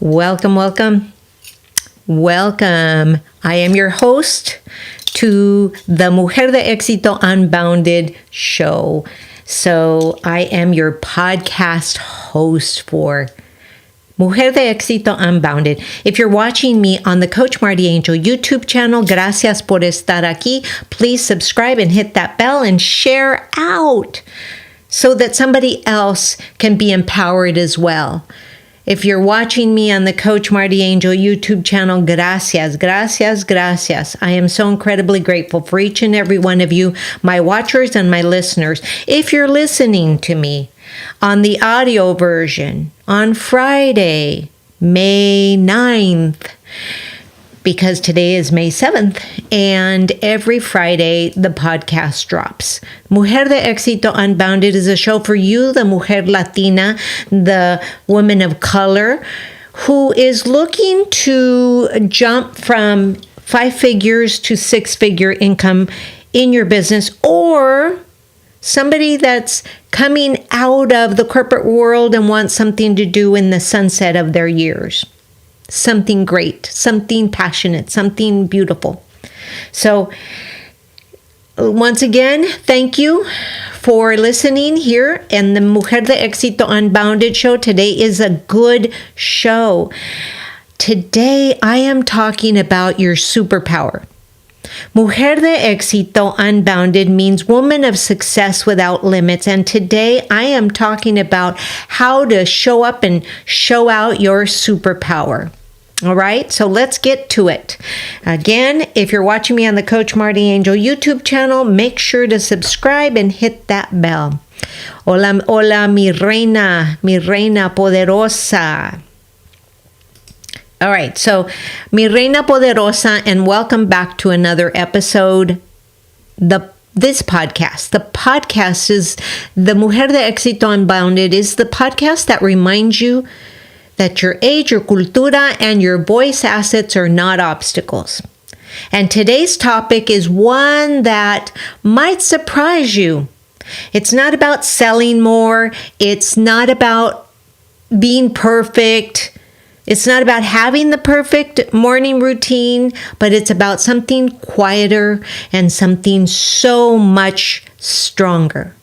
Welcome, welcome, welcome. I am your host to the Mujer de Exito Unbounded show. So I am your podcast host for Mujer de Exito Unbounded. If you're watching me on the Coach MartiAngel YouTube channel, gracias por estar aquí. Please subscribe and hit that bell and share out so that somebody else can be empowered as well. If you're watching me on the Coach MartiAngel YouTube channel, gracias, gracias, gracias. I am so incredibly grateful for each and every one of you, my watchers and my listeners. If you're listening to me on the audio version on Friday, May 9th, because today is May 7th, and every Friday the podcast drops. Mujer de Exito Unbounded is a show for you, the Mujer Latina, the woman of color, who is looking to jump from 5 figures to 6-figure income in your business, or somebody that's coming out of the corporate world and wants something to do in the sunset of their years. Something great, something passionate, something beautiful. So once again, thank you for listening here in the Mujer de Exito Unbounded show. Today is a good show. Today I am talking about your superpower. Mujer de Exito Unbounded means woman of success without limits. And today I am talking about how to show up and show out your superpower. All right, so let's get to it. Again, if you're watching me on the Coach MartiAngel YouTube channel, make sure to subscribe and hit that bell. Hola, hola, mi reina poderosa. All right, so mi reina poderosa, and welcome back to another episode. This podcast. The podcast is the Mujer de Exito Unbounded is the podcast that reminds you that your age, your cultura, and your voice assets are not obstacles. And today's topic is one that might surprise you. It's not about selling more. It's not about being perfect. It's not about having the perfect morning routine, but it's about something quieter and something so much stronger.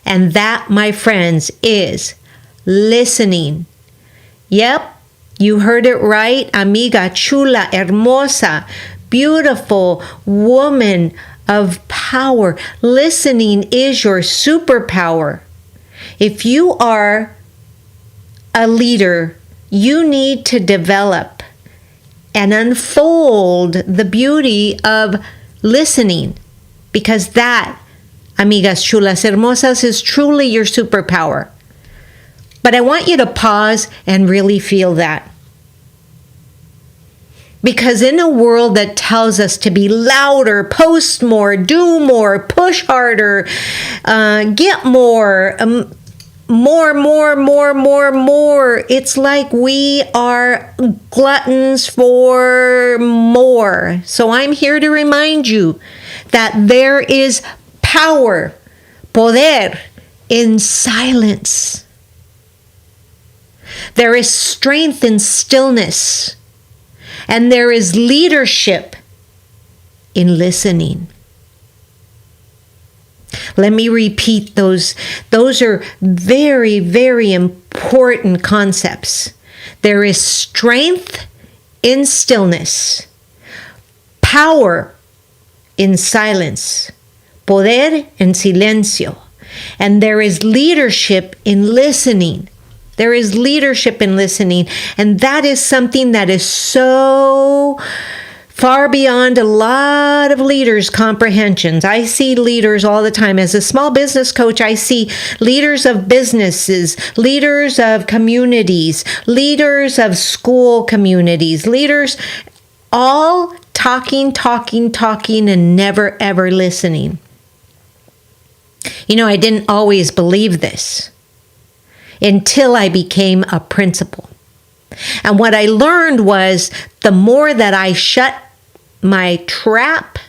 And that, my friends, is listening. Yep, you heard it right. Amiga, chula, hermosa, beautiful woman of power. Listening is your superpower. If you are a leader, you need to develop and unfold the beauty of listening, because that, amigas chulas hermosas, is truly your superpower. But I want you to pause and really feel that. Because in a world that tells us to be louder, post more, do more, push harder, get more, more. It's like we are gluttons for more. So I'm here to remind you that there is power, poder, in silence. There is strength in stillness. And there is leadership in listening. Let me repeat those. Those are very, very important concepts. There is strength in stillness, power in silence, poder en silencio, and there is leadership in listening. There is leadership in listening, and that is something that is so far beyond a lot of leaders' comprehensions. I see leaders all the time. As a small business coach, I see leaders of businesses, leaders of communities, leaders of school communities, leaders all talking, and never, ever listening. You know, I didn't always believe this until I became a principal. And what I learned was the more that I shut my trap,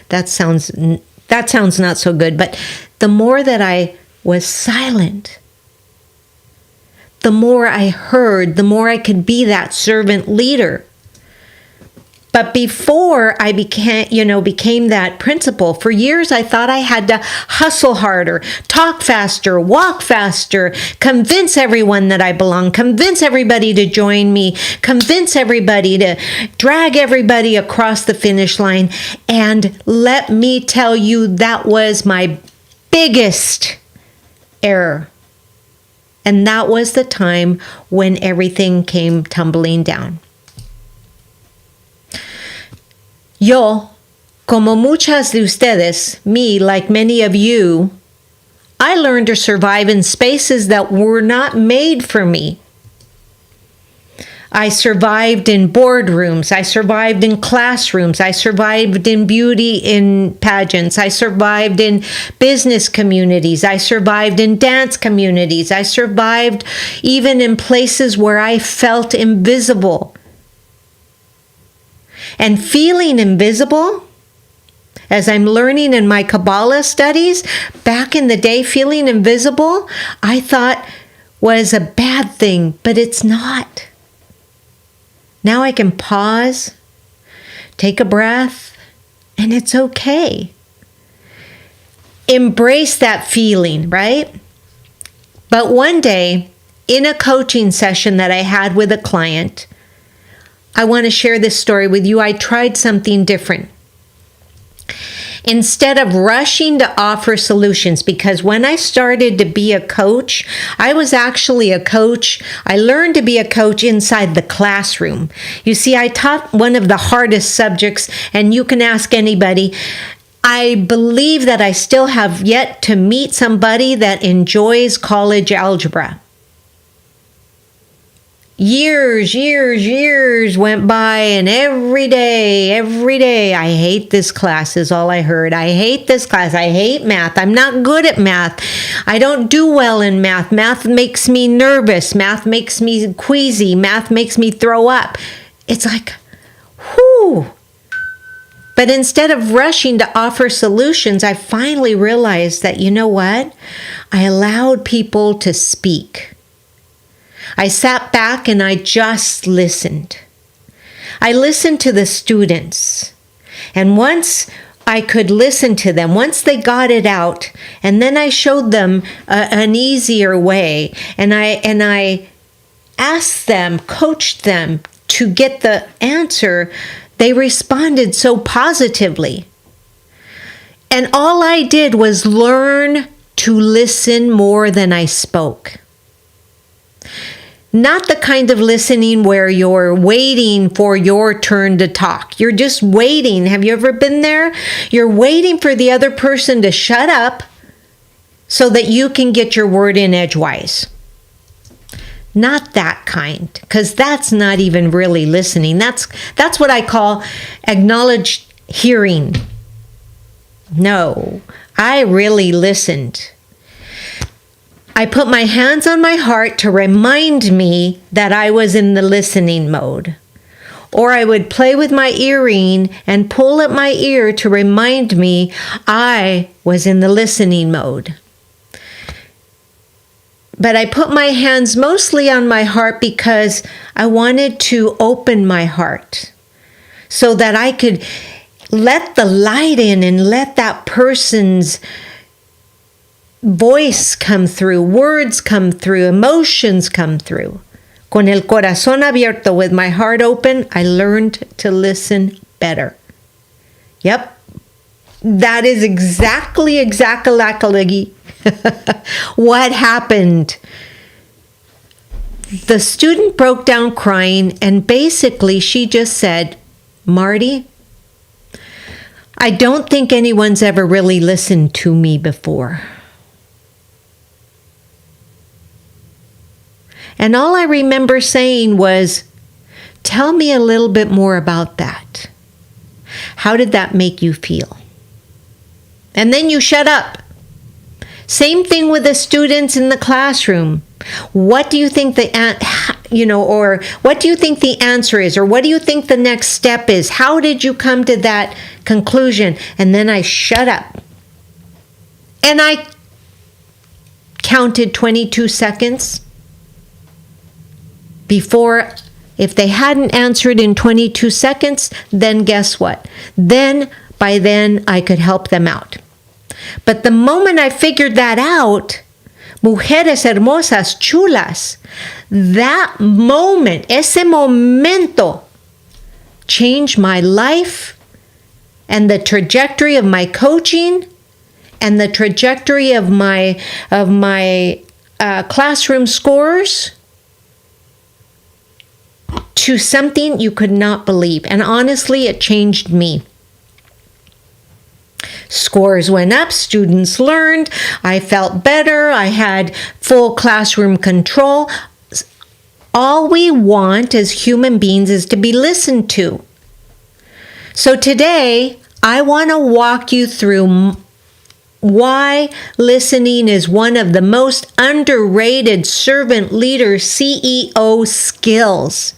that sounds not so good, but the more that I was silent, the more I heard, the more I could be that servant leader. But before I became that principal, for years I thought I had to hustle harder, talk faster, walk faster, convince everyone that I belong, convince everybody to join me, convince everybody to drag everybody across the finish line. And let me tell you, that was my biggest error. And that was the time when everything came tumbling down. Yo, como muchas de ustedes, me, like many of you, I learned to survive in spaces that were not made for me. I survived in boardrooms. I survived in classrooms. I survived in beauty in pageants. I survived in business communities. I survived in dance communities. I survived even in places where I felt invisible. And feeling invisible, as I'm learning in my Kabbalah studies, back in the day, feeling invisible, I thought was a bad thing, but it's not. Now I can pause, take a breath, and it's okay. Embrace that feeling, right? But one day, in a coaching session that I had with a client, I want to share this story with you. I tried something different. Instead of rushing to offer solutions, because when I started to be a coach, I was actually a coach. I learned to be a coach inside the classroom. You see, I taught one of the hardest subjects, and you can ask anybody. I believe that I still have yet to meet somebody that enjoys college algebra. Years went by, and every day, I hate this class is all I heard. I hate this class. I hate math. I'm not good at math. I don't do well in math. Math makes me nervous. Math makes me queasy. Math makes me throw up. It's like, whew. But instead of rushing to offer solutions, I finally realized that, you know what? I allowed people to speak. I sat back and I just listened. I listened to the students. And once I could listen to them, once they got it out, and then I showed them an easier way, and I asked them, coached them to get the answer, they responded so positively. And all I did was learn to listen more than I spoke. Not the kind of listening where you're waiting for your turn to talk. You're just waiting. Have you ever been there? You're waiting for the other person to shut up so that you can get your word in edgewise. Not that kind, because that's not even really listening. That's what I call acknowledged hearing. No, I really listened. I put my hands on my heart to remind me that I was in the listening mode. Or I would play with my earring and pull at my ear to remind me I was in the listening mode. But I put my hands mostly on my heart because I wanted to open my heart so that I could let the light in and let that person's voice come through, words come through, emotions come through. Con el corazón abierto, with my heart open, I learned to listen better. Yep. That is exactly what happened. The student broke down crying, and basically she just said, Marti, I don't think anyone's ever really listened to me before. And all I remember saying was, tell me a little bit more about that. How did that make you feel? And then you shut up. Same thing with the students in the classroom. What do you think or what do you think the answer is? Or what do you think the next step is? How did you come to that conclusion? And then I shut up. And I counted 22 seconds. if they hadn't answered in 22 seconds, then guess what? By then, I could help them out. But the moment I figured that out, mujeres hermosas, chulas, that moment, ese momento, changed my life and the trajectory of my coaching and the trajectory of my classroom scores to something you could not believe. And honestly, it changed me. Scores went up, students learned, I felt better, I had full classroom control. All we want as human beings is to be listened to. So today, I want to walk you through why listening is one of the most underrated servant leader CEO skills,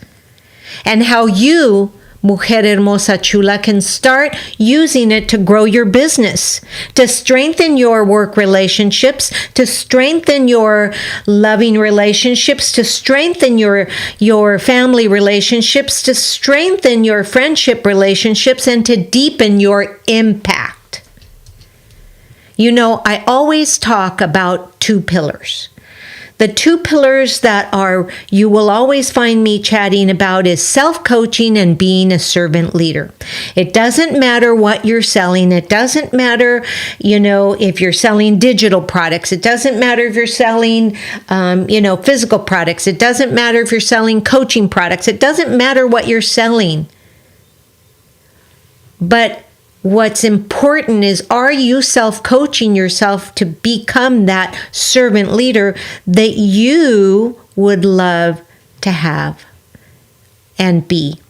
and how you, Mujer Hermosa Chula, can start using it to grow your business, to strengthen your work relationships, to strengthen your loving relationships, to strengthen your family relationships, to strengthen your friendship relationships, and to deepen your impact. You know, I always talk about 2 pillars. The 2 pillars that you will always find me chatting about is self-coaching and being a servant leader. It doesn't matter what you're selling. It doesn't matter, if you're selling digital products. It doesn't matter if you're selling, physical products. It doesn't matter if you're selling coaching products. It doesn't matter what you're selling. But what's important is, are you self-coaching yourself to become that servant leader that you would love to have and be?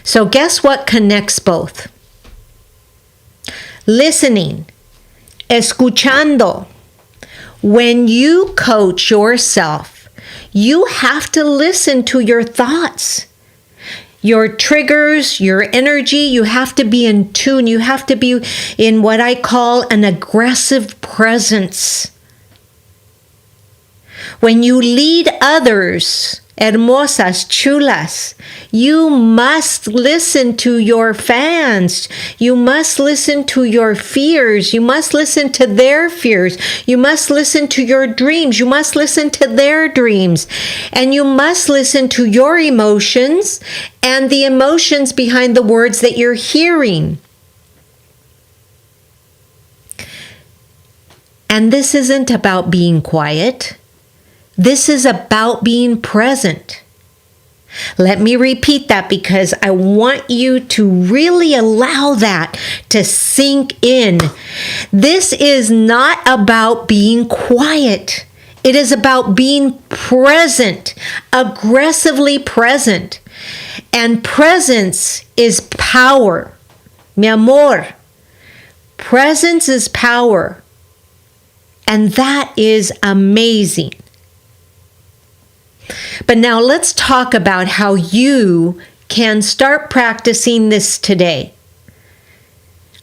So guess what connects both? Listening, escuchando. When you coach yourself, you have to listen to your thoughts, your triggers, your energy. You have to be in tune. You have to be in what I call an aggressive presence. When you lead others, hermosas, chulas, you must listen to your fans. You must listen to your fears. You must listen to their fears. You must listen to your dreams. You must listen to their dreams. And you must listen to your emotions and the emotions behind the words that you're hearing. And this isn't about being quiet. This is about being present. Let me repeat that, because I want you to really allow that to sink in. This is not about being quiet. It is about being present, aggressively present. And presence is power. Mi amor. Presence is power. And that is amazing. But now let's talk about how you can start practicing this today.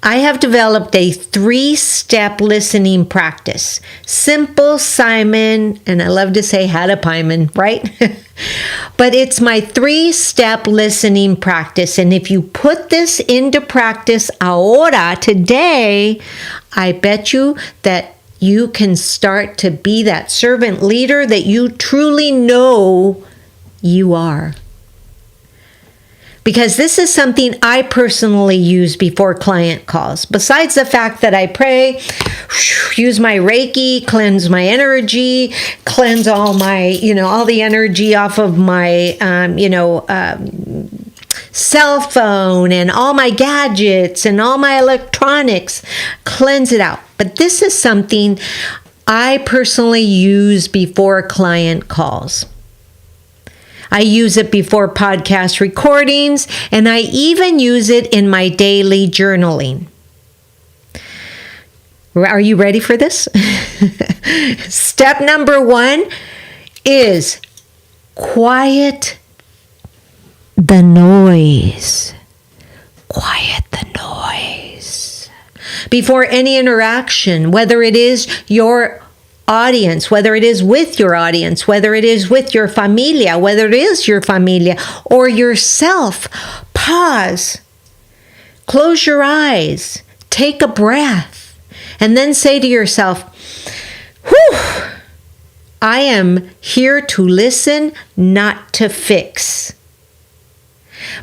I have developed a 3-step listening practice. Simple, Simon, and I love to say 𝗬𝗢𝗡𝗦, right? But it's my 3-step listening practice. And if you put this into practice ahora, today, I bet you that you can start to be that servant leader that you truly know you are. Because this is something I personally use before client calls. Besides the fact that I pray, use my Reiki, cleanse my energy, cleanse all my, all the energy off of my, cell phone and all my gadgets and all my electronics, cleanse it out. But this is something I personally use before client calls. I use it before podcast recordings, and I even use it in my daily journaling. Are you ready for this? Step number 1 is quiet the noise. Quiet the noise. Before any interaction, whether it is your audience, whether it is with your audience, whether it is with your familia, whether it is your familia or yourself, pause, close your eyes, take a breath, and then say to yourself, whew, I am here to listen, not to fix.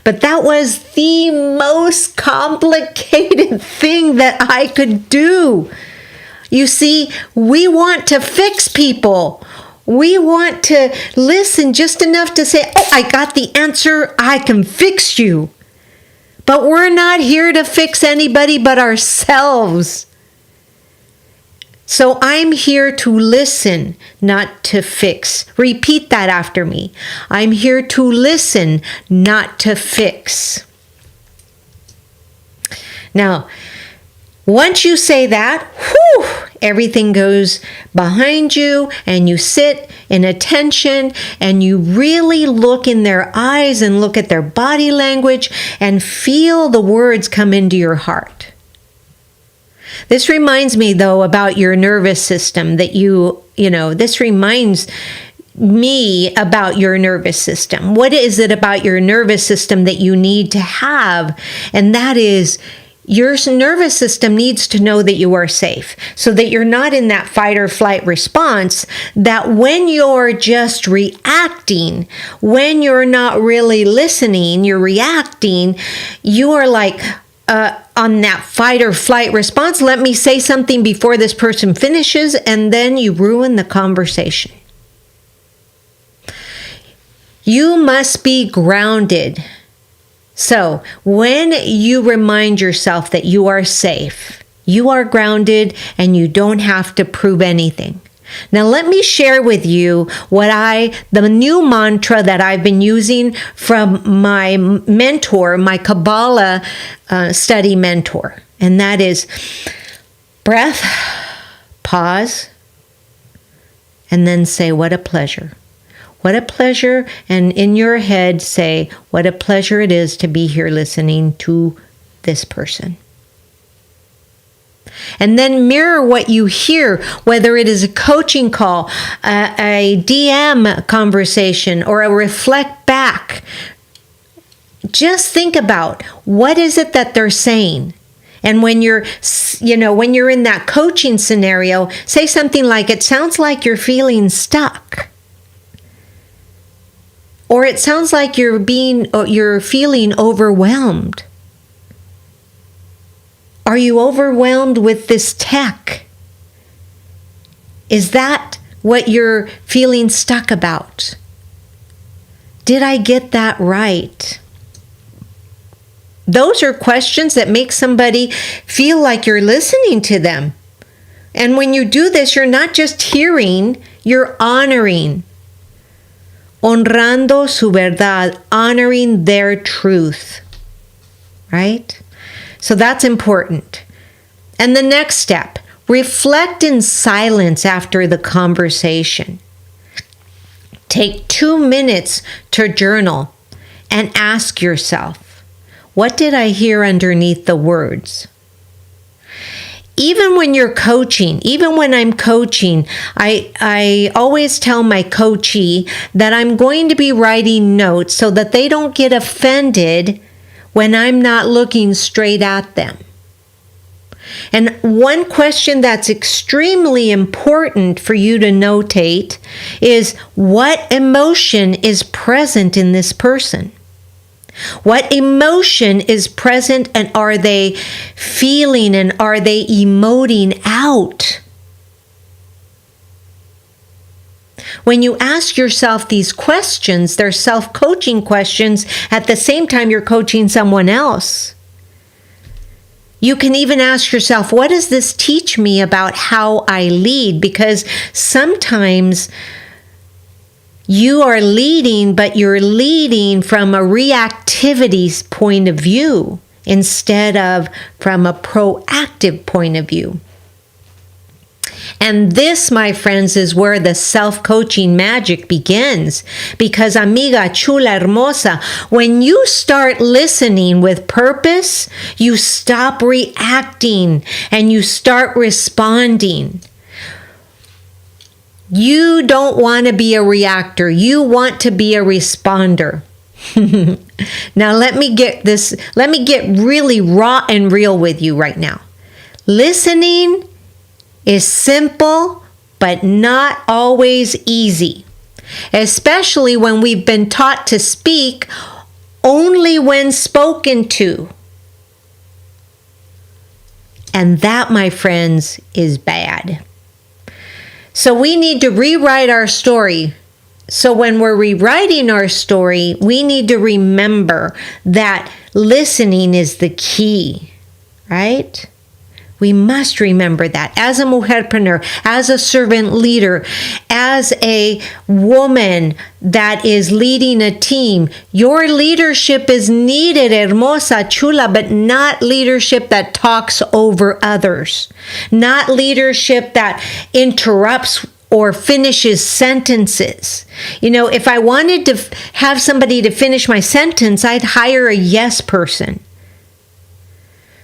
But that was the most complicated thing that I could do. You see, we want to fix people. We want to listen just enough to say, oh, I got the answer. I can fix you. But we're not here to fix anybody but ourselves. So I'm here to listen, not to fix. Repeat that after me. I'm here to listen, not to fix. Now, once you say that, whew, everything goes behind you and you sit in attention and you really look in their eyes and look at their body language and feel the words come into your heart. This reminds me, though, about your nervous system that this reminds me about your nervous system. What is it about your nervous system that you need to have? And that is, your nervous system needs to know that you are safe so that you're not in that fight or flight response, that when you're just reacting, when you're not really listening, you're reacting, you are like, on that fight or flight response, let me say something before this person finishes, and then you ruin the conversation. You must be grounded. So when you remind yourself that you are safe, you are grounded, and you don't have to prove anything. Now let me share with you the new mantra that I've been using from my mentor, my Kabbalah study mentor. And that is breath, pause, and then say, what a pleasure. What a pleasure. And in your head say, what a pleasure it is to be here listening to this person. And then mirror what you hear, whether it is a coaching call, a DM conversation, or a reflect back. Just think about, what is it that they're saying? And when you're in that coaching scenario, say something like, it sounds like you're feeling stuck. Or it sounds like you're feeling overwhelmed. Are you overwhelmed with this tech? Is that what you're feeling stuck about? Did I get that right? Those are questions that make somebody feel like you're listening to them. And when you do this, you're not just hearing, you're honoring. Honrando su verdad, honoring their truth. Right? So that's important. And the next step, reflect in silence after the conversation. Take 2 minutes to journal and ask yourself, what did I hear underneath the words? Even when you're coaching, even when I'm coaching, I always tell my coachee that I'm going to be writing notes so that they don't get offended when I'm not looking straight at them. And one question that's extremely important for you to notate is, what emotion is present in this person? What emotion is present, and are they feeling, and are they emoting out? When you ask yourself these questions, they're self-coaching questions. At the same time, you're coaching someone else. You can even ask yourself, what does this teach me about how I lead? Because sometimes you are leading, but you're leading from a reactivity point of view instead of from a proactive point of view. And this, my friends, is where the self-coaching magic begins. Because, amiga chula hermosa, when you start listening with purpose, you stop reacting and you start responding. You don't want to be a reactor. You want to be a responder. Now let me get really raw and real with you right now. Listening is simple, but not always easy, especially when we've been taught to speak only when spoken to. And that, my friends, is bad. So we need to rewrite our story. So when we're rewriting our story, we need to remember that listening is the key, right? We must remember that as a mujerpreneur, as a servant leader, as a woman that is leading a team. Your leadership is needed, hermosa, chula, but not leadership that talks over others. Not leadership that interrupts or finishes sentences. You know, if I wanted to have somebody to finish my sentence, I'd hire a yes person.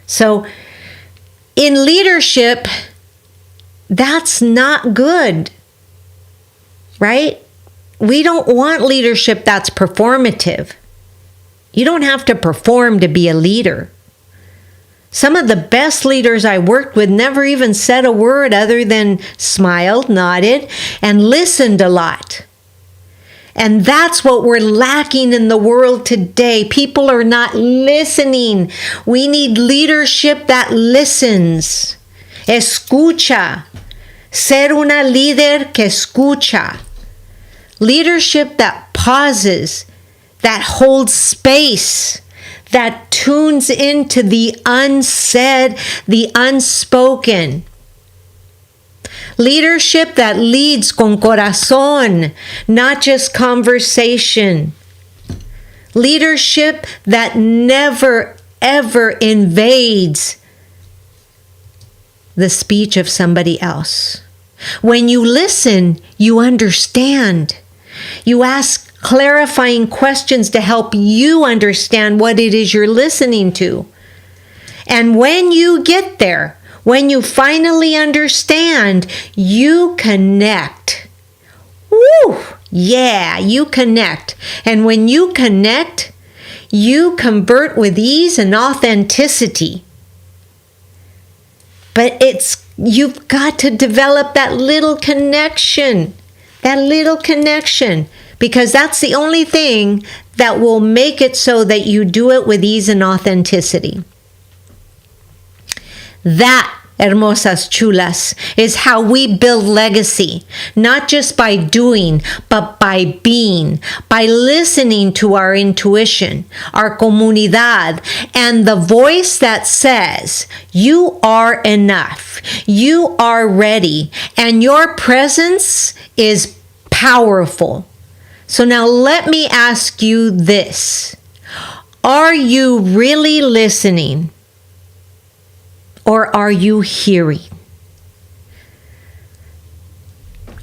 So, in leadership, that's not good, right? We don't want leadership that's performative. You don't have to perform to be a leader. Some of the best leaders I worked with never even said a word other than smiled, nodded, and listened a lot. And that's what we're lacking in the world today. People are not listening. We need leadership that listens. Escucha. Ser una líder que escucha. Leadership that pauses, that holds space, that tunes into the unsaid, the unspoken. Leadership that leads con corazón, not just conversation. Leadership that never, ever invades the speech of somebody else. When you listen, you understand. You ask clarifying questions to help you understand what it is you're listening to. And when you get there, when you finally understand, you connect. Woo! Yeah, you connect. And when you connect, you convert with ease and authenticity. But you've got to develop that little connection. That little connection. Because that's the only thing that will make it so that you do it with ease and authenticity. That, hermosas chulas, is how we build legacy, not just by doing, but by being, by listening to our intuition, our comunidad, and the voice that says, you are enough, you are ready, and your presence is powerful. So now let me ask you this. Are you really listening? Or are you hearing?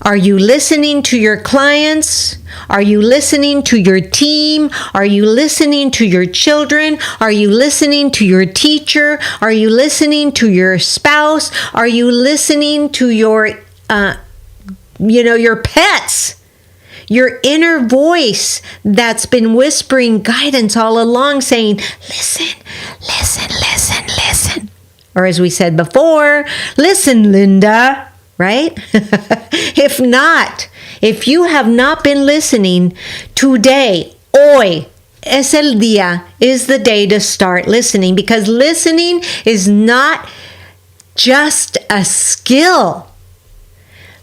Are you listening to your clients? Are you listening to your team? Are you listening to your children? Are you listening to your teacher? Are you listening to your spouse? Are you listening to your pets? Your inner voice that's been whispering guidance all along saying, listen, listen, listen, listen. Or as we said before, listen, Linda, right? If you have not been listening, today, hoy, es el día, is the day to start listening, because listening is not just a skill.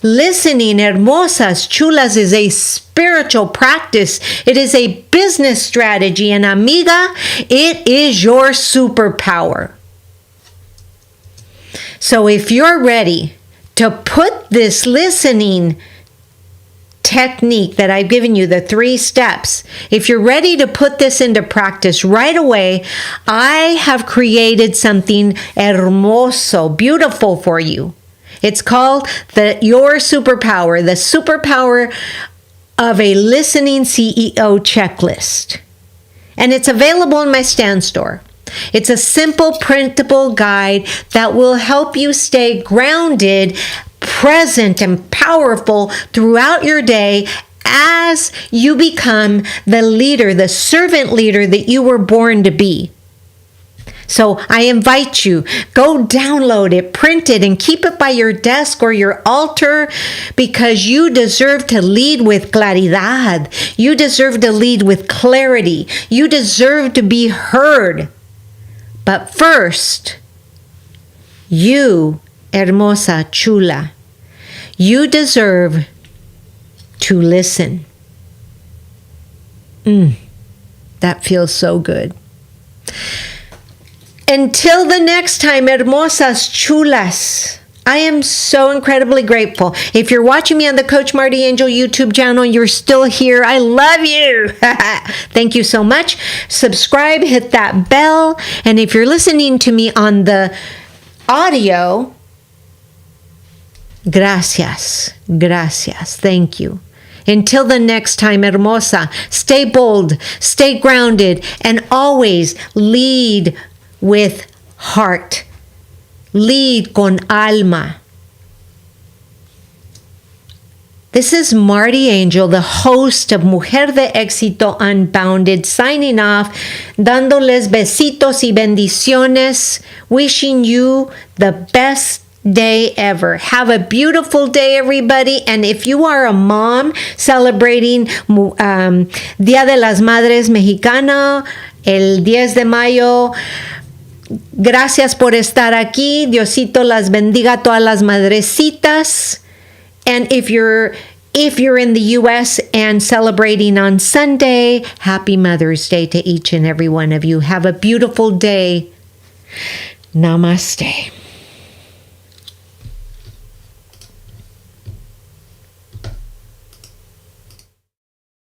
Listening, hermosas, chulas, is a spiritual practice. It is a business strategy. And amiga, it is your superpower. So if you're ready to put this listening technique that I've given you, the 3 steps, if you're ready to put this into practice right away, I have created something hermoso, beautiful for you. It's called Your Superpower, the superpower of a listening CEO checklist. And it's available in my Stan store. It's a simple printable guide that will help you stay grounded present and powerful throughout your day as you become the leader, the servant leader that you were born to be. So I invite you, go download it, print it, and keep it by your desk or your altar, because you deserve to lead with claridad. You deserve to lead with clarity. You deserve to be heard. But first, you, hermosa, chula, you deserve to listen. That feels so good. Until the next time, hermosas, chulas, I am so incredibly grateful. If you're watching me on the Coach MartiAngel YouTube channel, you're still here. I love you. Thank you so much. Subscribe, hit that bell. And if you're listening to me on the audio, gracias. Gracias. Thank you. Until the next time, hermosa, stay bold, stay grounded, and always lead with heart. Lead con alma. This is MartiAngel, the host of Mujer de Exito Unbounded, signing off, dándoles besitos y bendiciones, wishing you the best day ever. Have a beautiful day, everybody. And if you are a mom celebrating Día de las Madres Mexicana, el 10 de mayo, gracias por estar aquí. Diosito las bendiga a todas las madrecitas. And if you're in the U.S. and celebrating on Sunday, happy Mother's Day to each and every one of you. Have a beautiful day. Namaste.